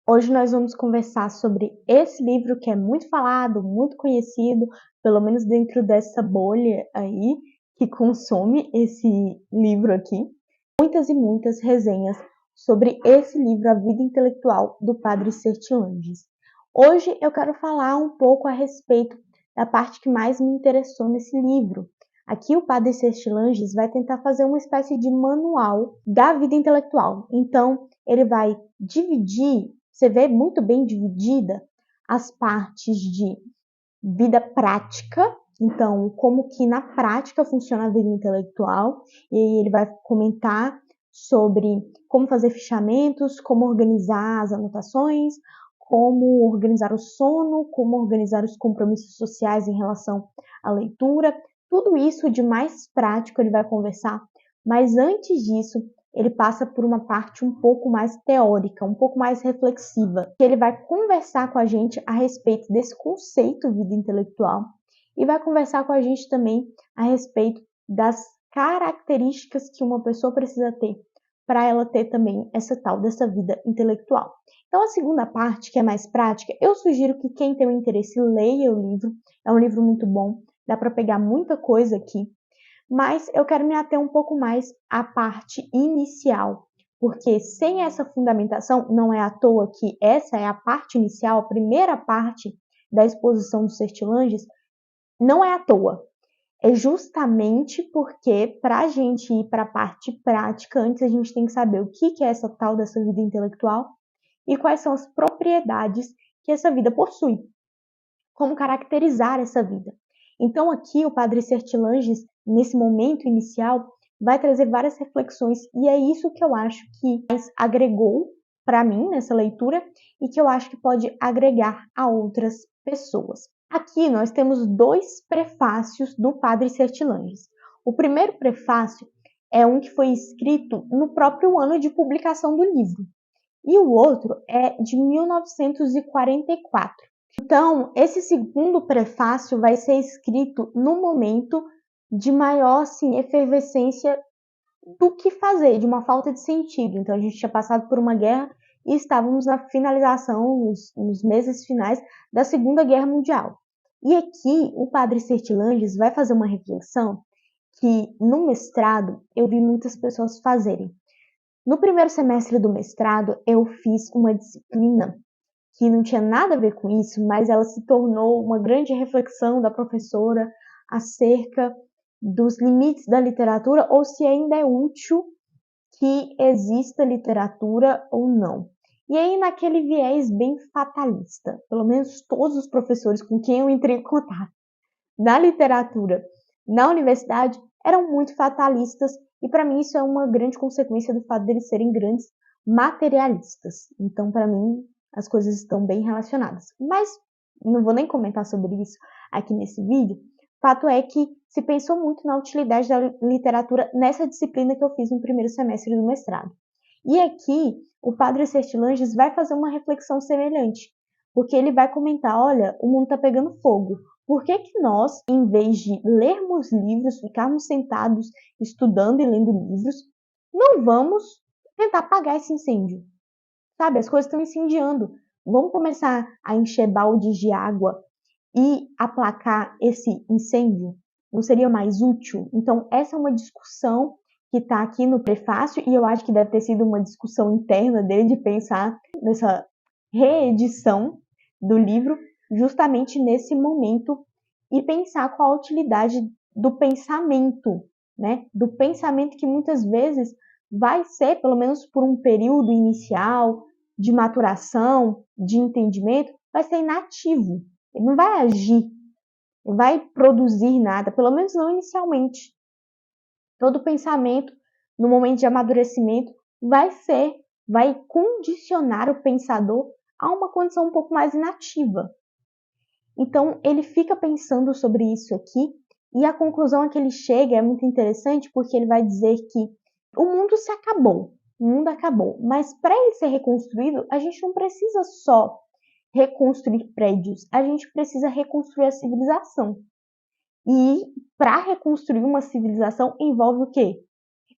Hoje nós vamos conversar sobre esse livro que é muito falado, muito conhecido, pelo menos dentro dessa bolha aí que consome esse livro aqui. Muitas e muitas resenhas sobre esse livro, A Vida Intelectual, do Padre Sertilanges. Hoje eu quero falar um pouco a respeito da parte que mais me interessou nesse livro. Aqui o Padre Sertilanges vai tentar fazer uma espécie de manual da vida intelectual. Então, ele vai dividir, você vê muito bem dividida, as partes de vida prática, então como que na prática funciona a vida intelectual, e aí ele vai comentar sobre como fazer fichamentos, como organizar as anotações, como organizar o sono, como organizar os compromissos sociais em relação à leitura, tudo isso de mais prático ele vai conversar, mas antes disso ele passa por uma parte um pouco mais teórica, um pouco mais reflexiva, que ele vai conversar com a gente a respeito desse conceito vida intelectual e vai conversar com a gente também a respeito das características que uma pessoa precisa ter para ela ter também essa tal dessa vida intelectual. Então a segunda parte, que é mais prática, eu sugiro que quem tem um interesse leia o livro, é um livro muito bom, dá para pegar muita coisa aqui, mas eu quero me ater um pouco mais à parte inicial, porque sem essa fundamentação, não é à toa que essa é a parte inicial, a primeira parte da exposição do Sertilanges, não é à toa. É justamente porque, para a gente ir para a parte prática, antes a gente tem que saber o que é essa tal dessa vida intelectual e quais são as propriedades que essa vida possui, como caracterizar essa vida. Então aqui o Padre Sertilanges, nesse momento inicial, vai trazer várias reflexões e é isso que eu acho que mais agregou para mim nessa leitura e que eu acho que pode agregar a outras pessoas. Aqui nós temos dois prefácios do Padre Sertilanges. O primeiro prefácio é um que foi escrito no próprio ano de publicação do livro e o outro é de 1944. Então, esse segundo prefácio vai ser escrito no momento de maior assim, efervescência do que fazer, de uma falta de sentido. Então, a gente tinha passado por uma guerra e estávamos na finalização, nos meses finais da Segunda Guerra Mundial. E aqui, o Padre Sertilanges vai fazer uma reflexão que, no mestrado, eu vi muitas pessoas fazerem. No primeiro semestre do mestrado, eu fiz uma disciplina que não tinha nada a ver com isso, mas ela se tornou uma grande reflexão da professora acerca dos limites da literatura ou se ainda é útil que exista literatura ou não. E aí, naquele viés bem fatalista, pelo menos todos os professores com quem eu entrei em contato na literatura na universidade eram muito fatalistas, e para mim isso é uma grande consequência do fato deles serem grandes materialistas. Então, para mim, as coisas estão bem relacionadas. Mas não vou nem comentar sobre isso aqui nesse vídeo. Fato é que se pensou muito na utilidade da literatura nessa disciplina que eu fiz no primeiro semestre do mestrado. E aqui, o Padre Sertilanges vai fazer uma reflexão semelhante, porque ele vai comentar, olha, o mundo está pegando fogo. Por que que nós, em vez de lermos livros, ficarmos sentados estudando e lendo livros, não vamos tentar apagar esse incêndio? Sabe, as coisas estão incendiando. Vamos começar a encher baldes de água e aplacar esse incêndio? Não seria mais útil? Então, essa é uma discussão que está aqui no prefácio e eu acho que deve ter sido uma discussão interna dele de pensar nessa reedição do livro justamente nesse momento e pensar qual a utilidade do pensamento, né? Do pensamento que muitas vezes vai ser, pelo menos por um período inicial de maturação, de entendimento, vai ser inativo. Ele não vai agir, não vai produzir nada, pelo menos não inicialmente. Todo pensamento, no momento de amadurecimento, vai condicionar o pensador a uma condição um pouco mais inativa. Então, ele fica pensando sobre isso aqui, e a conclusão a que ele chega é muito interessante, porque ele vai dizer que o mundo se acabou, o mundo acabou, mas para ele ser reconstruído, a gente não precisa só reconstruir prédios, a gente precisa reconstruir a civilização. E para reconstruir uma civilização envolve o quê?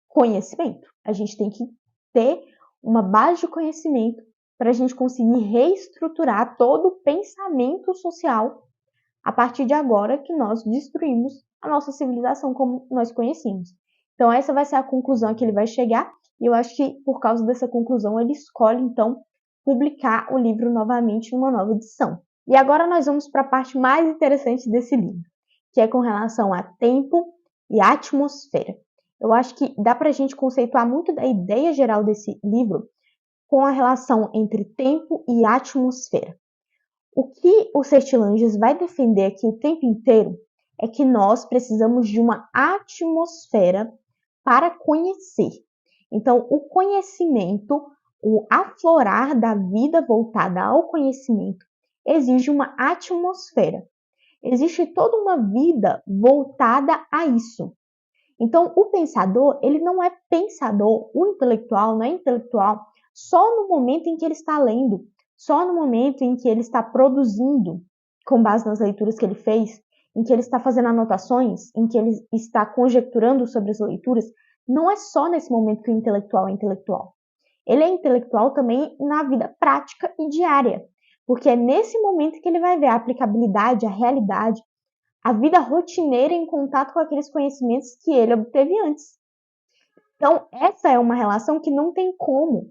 Conhecimento. A gente tem que ter uma base de conhecimento para a gente conseguir reestruturar todo o pensamento social a partir de agora que nós destruímos a nossa civilização como nós conhecemos. Então essa vai ser a conclusão que ele vai chegar, e eu acho que por causa dessa conclusão ele escolhe então publicar o livro novamente em uma nova edição. E agora nós vamos para a parte mais interessante desse livro, que é com relação a tempo e atmosfera. Eu acho que dá para a gente conceituar muito da ideia geral desse livro com a relação entre tempo e atmosfera. O que o Sertilanges vai defender aqui o tempo inteiro é que nós precisamos de uma atmosfera para conhecer. Então, o conhecimento, o aflorar da vida voltada ao conhecimento, exige uma atmosfera. Existe toda uma vida voltada a isso. Então, o pensador, ele não é pensador, o intelectual não é intelectual só no momento em que ele está lendo, só no momento em que ele está produzindo, com base nas leituras que ele fez, em que ele está fazendo anotações, em que ele está conjecturando sobre as leituras. Não é só nesse momento que o intelectual é intelectual. Ele é intelectual também na vida prática e diária, porque é nesse momento que ele vai ver a aplicabilidade, a realidade, a vida rotineira em contato com aqueles conhecimentos que ele obteve antes. Então, essa é uma relação que não tem como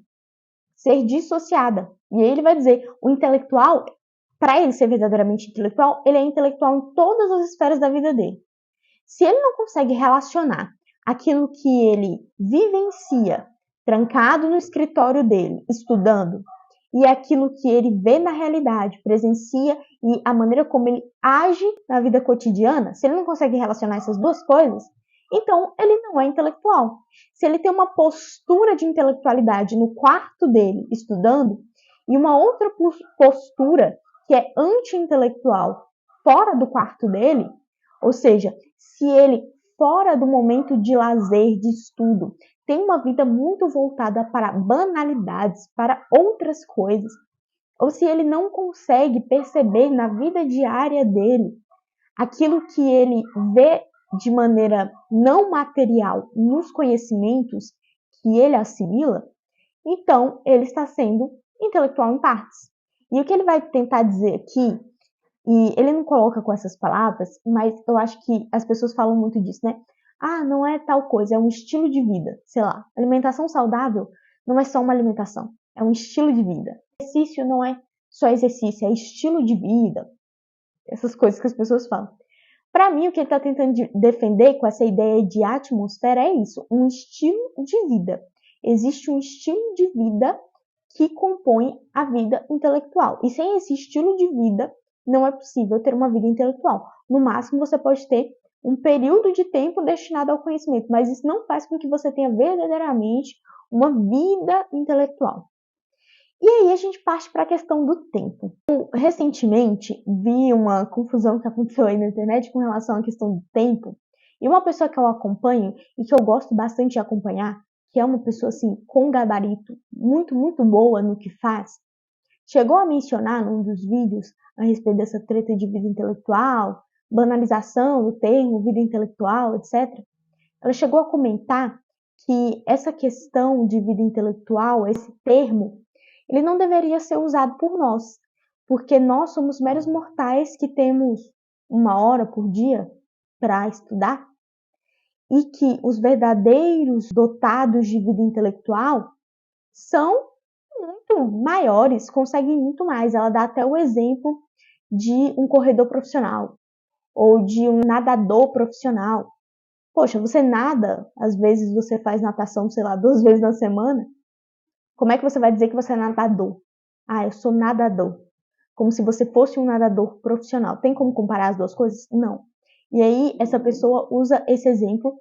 ser dissociada. E aí ele vai dizer, o intelectual, para ele ser verdadeiramente intelectual, ele é intelectual em todas as esferas da vida dele. Se ele não consegue relacionar aquilo que ele vivencia, trancado no escritório dele, estudando, e aquilo que ele vê na realidade, presencia, e a maneira como ele age na vida cotidiana, se ele não consegue relacionar essas duas coisas, então ele não é intelectual. Se ele tem uma postura de intelectualidade no quarto dele, estudando, e uma outra postura que é anti-intelectual fora do quarto dele, ou seja, se ele, fora do momento de lazer, de estudo, tem uma vida muito voltada para banalidades, para outras coisas, ou se ele não consegue perceber na vida diária dele aquilo que ele vê de maneira não material nos conhecimentos que ele assimila, então ele está sendo intelectual em partes. E o que ele vai tentar dizer aqui, e ele não coloca com essas palavras, mas eu acho que as pessoas falam muito disso, né? Ah, não é tal coisa, é um estilo de vida. Sei lá, alimentação saudável não é só uma alimentação, é um estilo de vida. Exercício não é só exercício, é estilo de vida. Essas coisas que as pessoas falam. Para mim, o que ele está tentando defender com essa ideia de atmosfera é isso, um estilo de vida. Existe um estilo de vida que compõe a vida intelectual. E sem esse estilo de vida, não é possível ter uma vida intelectual. No máximo, você pode ter um período de tempo destinado ao conhecimento, mas isso não faz com que você tenha verdadeiramente uma vida intelectual. E aí a gente parte para a questão do tempo. Recentemente, vi uma confusão que aconteceu aí na internet com relação à questão do tempo, e uma pessoa que eu acompanho e que eu gosto bastante de acompanhar, que é uma pessoa assim com gabarito muito, muito boa no que faz, chegou a mencionar num dos vídeos a respeito dessa treta de vida intelectual, banalização do termo vida intelectual, etc. Ela chegou a comentar que essa questão de vida intelectual, esse termo, ele não deveria ser usado por nós, porque nós somos meros mortais que temos 1 hora por dia para estudar, e que os verdadeiros dotados de vida intelectual são muito maiores, conseguem muito mais. Ela dá até o exemplo de um corredor profissional ou de um nadador profissional. Poxa, você nada, às vezes você faz natação, sei lá, 2 vezes na semana. Como é que você vai dizer que você é nadador? Ah, eu sou nadador. Como se você fosse um nadador profissional. Tem como comparar as duas coisas? Não. E aí, essa pessoa usa esse exemplo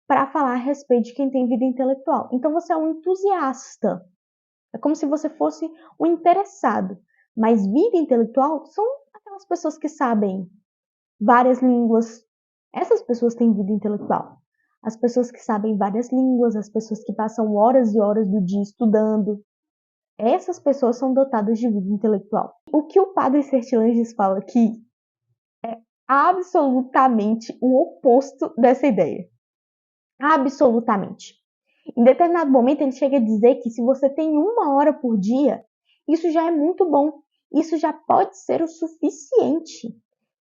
para falar a respeito de quem tem vida intelectual. Então, você é um entusiasta. É como se você fosse um interessado. Mas vida intelectual são aquelas pessoas que sabem várias línguas. Essas pessoas têm vida intelectual. As pessoas que sabem várias línguas, as pessoas que passam horas e horas do dia estudando. Essas pessoas são dotadas de vida intelectual. O que o padre Sertilanges fala aqui é absolutamente o oposto dessa ideia. Absolutamente. Em determinado momento, ele chega a dizer que se você tem 1 hora por dia, Isso já é muito bom. Isso já pode ser o suficiente.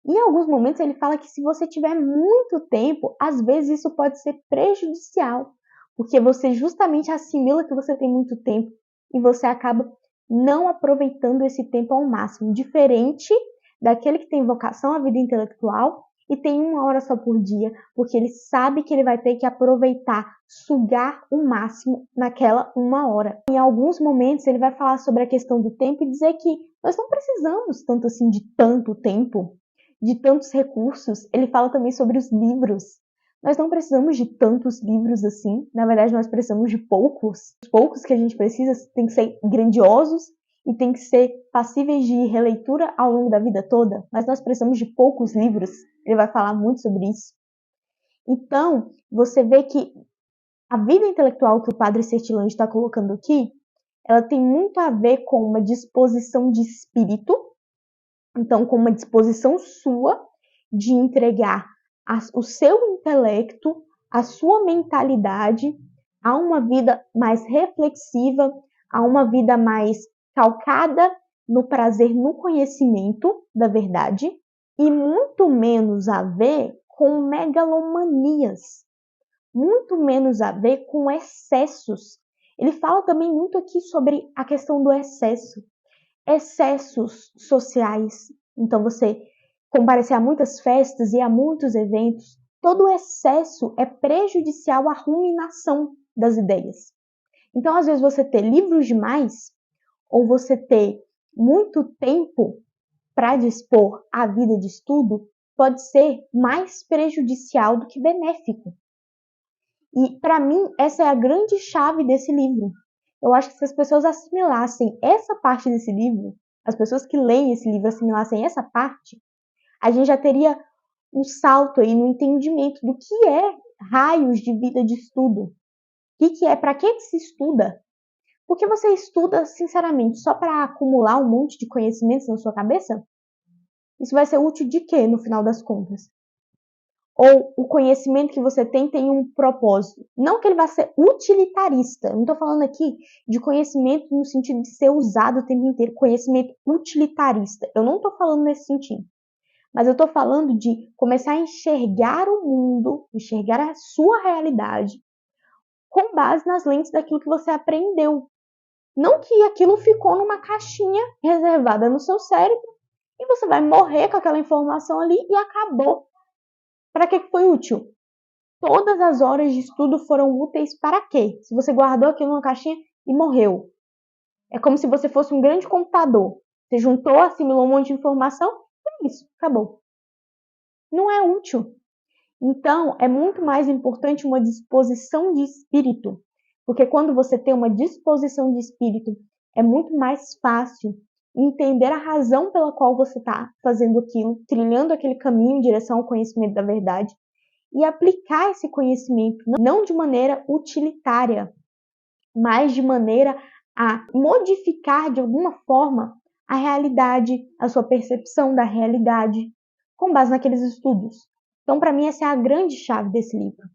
Em alguns momentos ele fala que se você tiver muito tempo, às vezes isso pode ser prejudicial, porque você justamente assimila que você tem muito tempo e você acaba não aproveitando esse tempo ao máximo, diferente daquele que tem vocação à vida intelectual e tem 1 hora só por dia, porque ele sabe que ele vai ter que aproveitar, sugar o máximo naquela 1 hora. Em alguns momentos ele vai falar sobre a questão do tempo e dizer que nós não precisamos tanto assim de tanto tempo, de tantos recursos. Ele fala também sobre os livros. Nós não precisamos de tantos livros assim, na verdade nós precisamos de poucos. Os poucos que a gente precisa têm que ser grandiosos e tem que ser passíveis de releitura ao longo da vida toda, mas nós precisamos de poucos livros. Ele vai falar muito sobre isso. Então, você vê que a vida intelectual que o padre Sertillange está colocando aqui, ela tem muito a ver com uma disposição de espírito, então com uma disposição sua de entregar o seu intelecto, a sua mentalidade a uma vida mais reflexiva, a uma vida mais calcada no prazer, no conhecimento da verdade, e muito menos a ver com megalomanias, muito menos a ver com excessos. Ele fala também muito aqui sobre a questão do excesso, excessos sociais. Então você comparecer a muitas festas e a muitos eventos, todo excesso é prejudicial à ruminação das ideias. Então, às vezes, você ter livros demais ou você ter muito tempo para dispor à vida de estudo pode ser mais prejudicial do que benéfico. E, para mim, essa é a grande chave desse livro. Eu acho que se as pessoas assimilassem essa parte desse livro, as pessoas que leem esse livro assimilassem essa parte, a gente já teria um salto aí no entendimento do que é raios de vida de estudo. O que é, para que se estuda? Porque você estuda, sinceramente, só para acumular um monte de conhecimentos na sua cabeça? Isso vai ser útil de quê, no final das contas? Ou o conhecimento que você tem um propósito? Não que ele vá ser utilitarista. Eu não estou falando aqui de conhecimento no sentido de ser usado o tempo inteiro. Conhecimento utilitarista. Eu não estou falando nesse sentido. Mas eu estou falando de começar a enxergar o mundo, enxergar a sua realidade com base nas lentes daquilo que você aprendeu. Não que aquilo ficou numa caixinha reservada no seu cérebro e você vai morrer com aquela informação ali e acabou. Para que foi útil? Todas as horas de estudo foram úteis para quê? Se você guardou aquilo numa caixinha e morreu. É como se você fosse um grande computador. Você juntou, assimilou um monte de informação, é isso, acabou. Não é útil. Então, é muito mais importante uma disposição de espírito, porque quando você tem uma disposição de espírito, é muito mais fácil entender a razão pela qual você está fazendo aquilo, trilhando aquele caminho em direção ao conhecimento da verdade, e aplicar esse conhecimento não de maneira utilitária, mas de maneira a modificar de alguma forma a realidade, a sua percepção da realidade, com base naqueles estudos. Então, para mim, essa é a grande chave desse livro.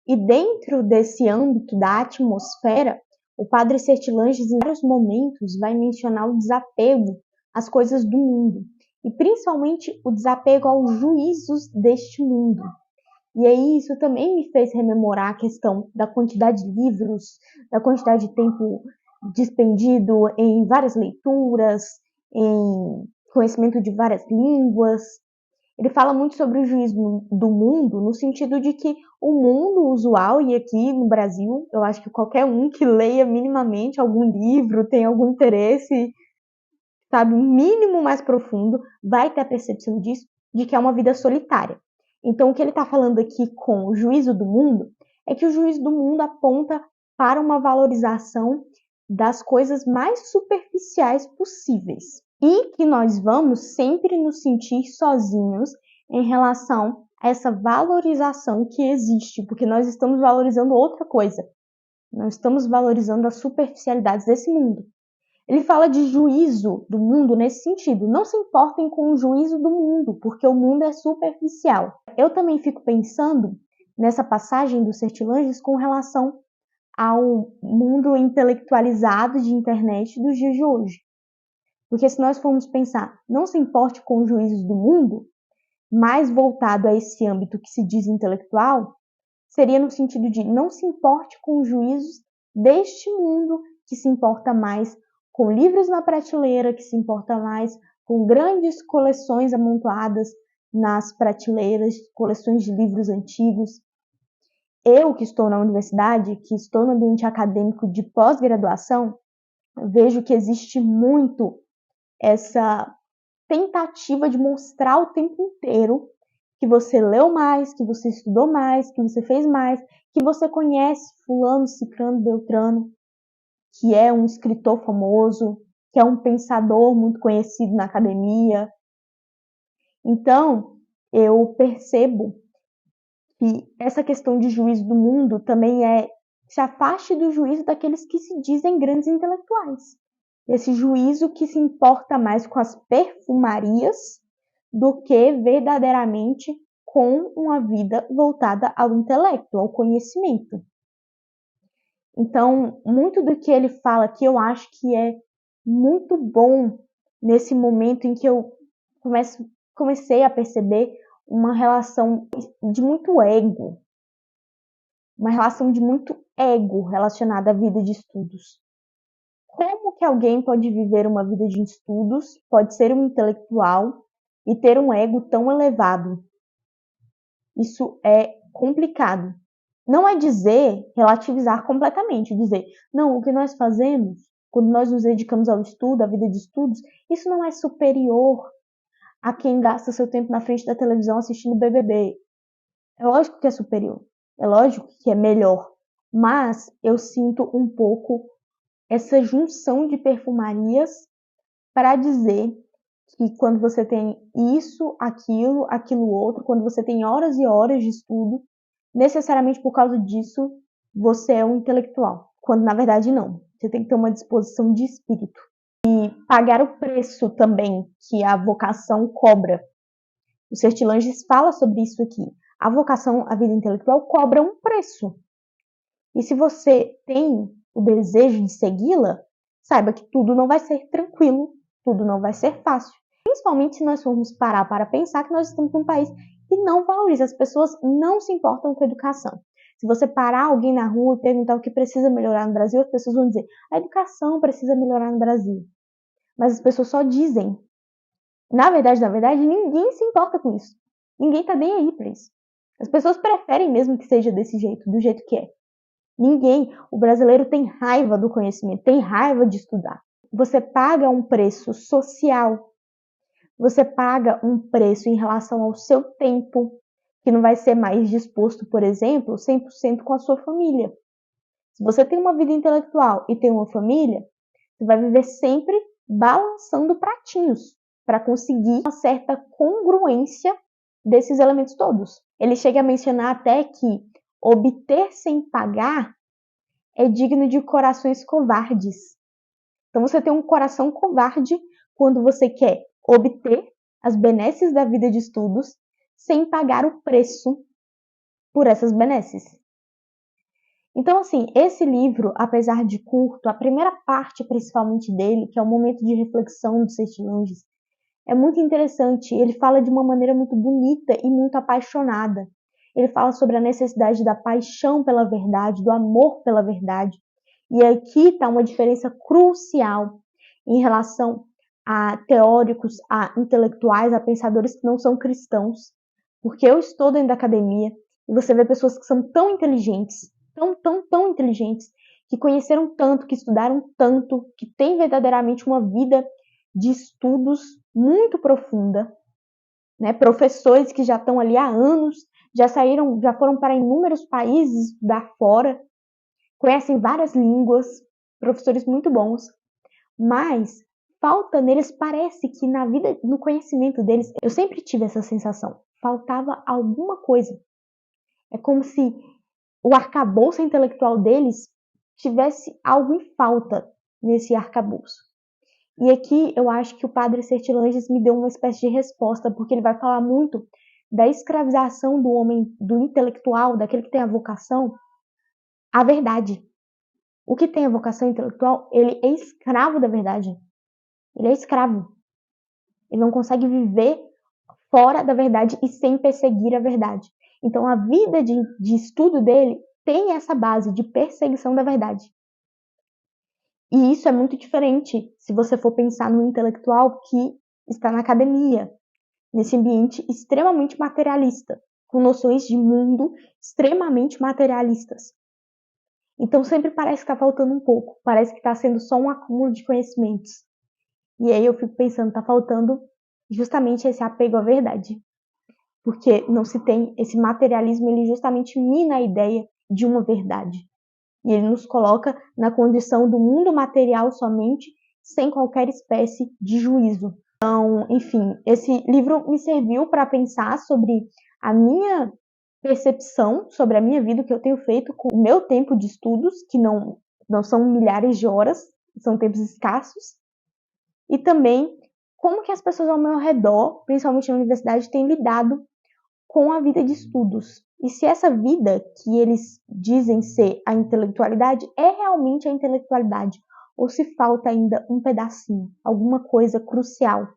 E dentro desse âmbito da atmosfera, o padre Sertillange, em vários momentos, vai mencionar o desapego às coisas do mundo, e principalmente o desapego aos juízos deste mundo. E aí isso também me fez rememorar a questão da quantidade de livros, da quantidade de tempo despendido em várias leituras, em conhecimento de várias línguas. Ele fala muito sobre o juízo do mundo, no sentido de que o mundo usual, e aqui no Brasil, eu acho que qualquer um que leia minimamente algum livro, tem algum interesse, sabe, um mínimo mais profundo, vai ter a percepção disso, de que é uma vida solitária. Então, o que ele está falando aqui com o juízo do mundo é que o juízo do mundo aponta para uma valorização das coisas mais superficiais possíveis. E que nós vamos sempre nos sentir sozinhos em relação a essa valorização que existe, porque nós estamos valorizando outra coisa. Nós estamos valorizando as superficialidades desse mundo. Ele fala de juízo do mundo nesse sentido. Não se importem com o juízo do mundo, porque o mundo é superficial. Eu também fico pensando nessa passagem do Sertillanges com relação ao mundo intelectualizado de internet dos dias de hoje. Porque se nós formos pensar, não se importe com os juízos do mundo, mais voltado a esse âmbito que se diz intelectual, seria no sentido de não se importe com os juízos deste mundo, que se importa mais com livros na prateleira, que se importa mais com grandes coleções amontoadas nas prateleiras, coleções de livros antigos. Eu, que estou na universidade, que estou no ambiente acadêmico de pós-graduação, vejo que existe muito essa tentativa de mostrar o tempo inteiro que você leu mais, que você estudou mais, que você fez mais, que você conhece fulano, ciclano, beltrano, que é um escritor famoso, que é um pensador muito conhecido na academia. Então, eu percebo que essa questão de juízo do mundo também se afaste do juízo daqueles que se dizem grandes intelectuais. Esse juízo que se importa mais com as perfumarias do que verdadeiramente com uma vida voltada ao intelecto, ao conhecimento. Então, muito do que ele fala aqui eu acho que é muito bom nesse momento em que eu comecei a perceber uma relação de muito ego, uma relação de muito ego relacionada à vida de estudos. Como que alguém pode viver uma vida de estudos, pode ser um intelectual e ter um ego tão elevado? Isso é complicado. Não é dizer, relativizar completamente, dizer, não, o que nós fazemos quando nós nos dedicamos ao estudo, à vida de estudos, isso não é superior a quem gasta seu tempo na frente da televisão assistindo BBB. É lógico que é superior, é lógico que é melhor, mas eu sinto um pouco essa junção de perfumarias para dizer que quando você tem isso, aquilo outro, quando você tem horas e horas de estudo, necessariamente por causa disso, você é um intelectual. Quando na verdade não. Você tem que ter uma disposição de espírito. E pagar o preço também que a vocação cobra. O Sertilanges fala sobre isso aqui. A vocação, a vida intelectual, cobra um preço. E se você tem o desejo de segui-la, saiba que tudo não vai ser tranquilo, tudo não vai ser fácil. Principalmente se nós formos parar para pensar que nós estamos num país que não valoriza, as pessoas não se importam com a educação. Se você parar alguém na rua e perguntar o que precisa melhorar no Brasil, as pessoas vão dizer, a educação precisa melhorar no Brasil. Mas as pessoas só dizem. Na verdade, ninguém se importa com isso. Ninguém tá nem aí para isso. As pessoas preferem mesmo que seja desse jeito, do jeito que é. Ninguém, o brasileiro tem raiva do conhecimento, tem raiva de estudar. Você paga um preço social, você paga um preço em relação ao seu tempo, que não vai ser mais disposto, por exemplo, 100% com a sua família. Se você tem uma vida intelectual e tem uma família, você vai viver sempre balançando pratinhos para conseguir uma certa congruência desses elementos todos. Ele chega a mencionar até que obter sem pagar é digno de corações covardes. Então você tem um coração covarde quando você quer obter as benesses da vida de estudos sem pagar o preço por essas benesses. Então, assim, esse livro, apesar de curto, a primeira parte principalmente dele, que é o momento de reflexão do Sertilanges, é muito interessante. Ele fala de uma maneira muito bonita e muito apaixonada. Ele fala sobre a necessidade da paixão pela verdade, do amor pela verdade. E aqui está uma diferença crucial em relação a teóricos, a intelectuais, a pensadores que não são cristãos. Porque eu estou dentro da academia e você vê pessoas que são tão inteligentes, tão inteligentes, que conheceram tanto, que estudaram tanto, que têm verdadeiramente uma vida de estudos muito profunda, né? Professores que já estão ali há anos, já foram para inúmeros países estudar fora, conhecem várias línguas, professores muito bons, mas falta neles, parece que na vida, no conhecimento deles, eu sempre tive essa sensação, faltava alguma coisa. É como se o arcabouço intelectual deles tivesse algo em falta nesse arcabouço. E aqui eu acho que o padre Sertilanges me deu uma espécie de resposta, porque ele vai falar muito da escravização do homem, do intelectual, daquele que tem a vocação, à verdade. O que tem a vocação intelectual, ele é escravo da verdade. Ele é escravo. Ele não consegue viver fora da verdade e sem perseguir a verdade. Então, a vida de estudo dele tem essa base de perseguição da verdade. E isso é muito diferente se você for pensar no intelectual que está na academia, nesse ambiente extremamente materialista, com noções de mundo extremamente materialistas. Então sempre parece que está faltando um pouco, parece que está sendo só um acúmulo de conhecimentos. E aí eu fico pensando, está faltando justamente esse apego à verdade. Porque não se tem esse materialismo, ele justamente mina a ideia de uma verdade. E ele nos coloca na condição do mundo material somente, sem qualquer espécie de juízo. Então, enfim, esse livro me serviu para pensar sobre a minha percepção, sobre a minha vida, o que eu tenho feito com o meu tempo de estudos, que não são milhares de horas, são tempos escassos, e também como que as pessoas ao meu redor, principalmente na universidade, têm lidado com a vida de estudos. E se essa vida que eles dizem ser a intelectualidade é realmente a intelectualidade, ou se falta ainda um pedacinho, alguma coisa crucial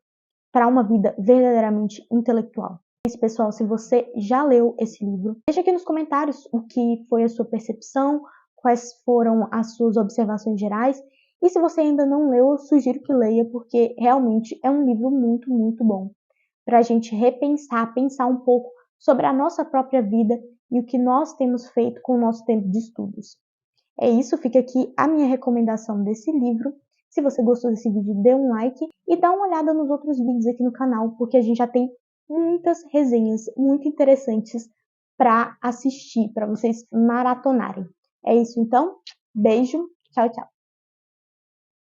para uma vida verdadeiramente intelectual. É isso, pessoal, se você já leu esse livro, deixa aqui nos comentários o que foi a sua percepção, quais foram as suas observações gerais, e se você ainda não leu, eu sugiro que leia, porque realmente é um livro muito, muito bom, para a gente repensar, pensar um pouco sobre a nossa própria vida e o que nós temos feito com o nosso tempo de estudos. É isso, fica aqui a minha recomendação desse livro. Se você gostou desse vídeo, dê um like e dá uma olhada nos outros vídeos aqui no canal, porque a gente já tem muitas resenhas muito interessantes para assistir, para vocês maratonarem. É isso então, beijo, tchau, tchau.